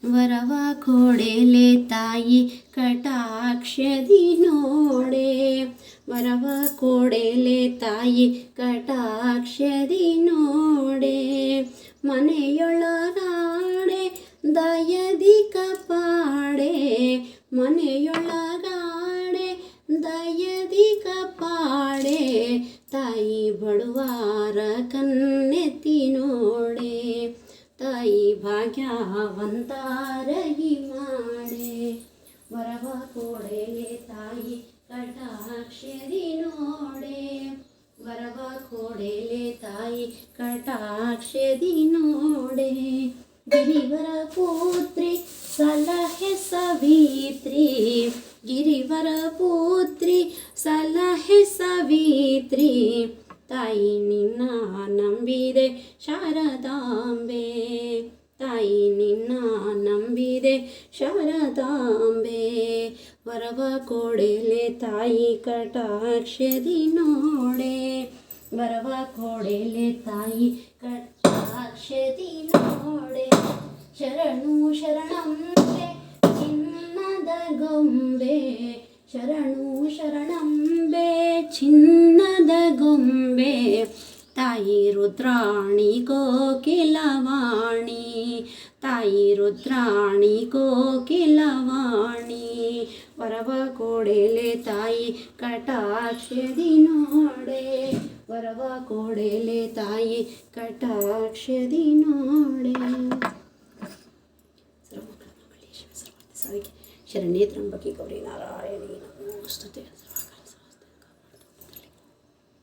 ವರವ ಕೊಡೆಲೆ ತಾಯಿ ಕಟಾಕ್ಷದಿ ನೋಡೆ, ವರವ ಕೊಡೆಲೆ ತಾಯಿ ಕಟಾಕ್ಷದಿ ನೋಡೆ. ಮನೆಯೊಳಗಾಡೆ ದಯದಿ ಕಪಾಡೆ, ಮನೆಯೊಳಗಾಡೆ ದಯದಿ ಕಪಾಡೆ. ತಾಯಿ ಬಡವಾರ ಕಣ್ಣೆತ್ತಿ ನೋಡೆ, ತಾಯಿ ಭಾಗ್ಯವಂತಾರಗಿ ಮಾಡೆ. ವರವ ಕೊಡೆಲೆ ತಾಯಿ ಕಟಾಕ್ಷದಿ ನೋಡೆ, ವರವ ಕೊಡೆಲೆ ತಾಯಿ ಕಟಾಕ್ಷದಿ ನೋಡೆ. ಗಿರಿವರ ಪುತ್ರಿ ಸಲಹೆ ಸವಿತ್ರಿ, ಗಿರಿವರ ಪುತ್ರಿ ಸಲಹೆ ಸವಿತ್ರಿ. ತಾಯಿ ನಿನ್ನ ನಂಬಿದೆ ಶಾರದಾಂಬೆ, ತಾಯಿ ನಿನ್ನ ನಂಬಿದೆ ಶಾರದಾಂಬೆ. ವರವ ಕೊಡೆಲೆ ತಾಯಿ ಕಟಾಕ್ಷದಿ ನೋಡೆ, ವರವ ಕೊಡೆಲೆ ತಾಯಿ ಕಟಾಕ್ಷದಿ ನೋಡೆ. ಶರಣು ಶರಣಂಬೆ ಚಿನ್ನದ ಗೊಂಬೆ, ಶರಣು ಶರಣಂಬೆ ಚಿನ್ನದ ಗೊಂಬೆ. ತಾಯಿ ರುದ್ರಾಣಿ ಕೋಕಿಲವಾಣಿ, ತಾಯಿ ರುದ್ರಾಣಿ ಕೋಕಿಲವಾಣಿ. ವರವ ಕೊಡೆಲೆ ತಾಯಿ ಕಟಾಕ್ಷದಿ ನೋಡೆ, ವರವ ಕೊಡೆಲೆ ತಾಯಿ ಕಟಾಕ್ಷದಿ ನೋಡೆ. ಸರ್ವಮಂಗಳ ಶಿವ ಸರ್ವಾರ್ಥ ಸಾಧಿಕೆ ಶರಣ್ಯೇ ತ್ರ್ಯಂಬಕೆ ಗೌರಿ ನಾರಾಯಣಿ ನಮೋಸ್ತುತೆ.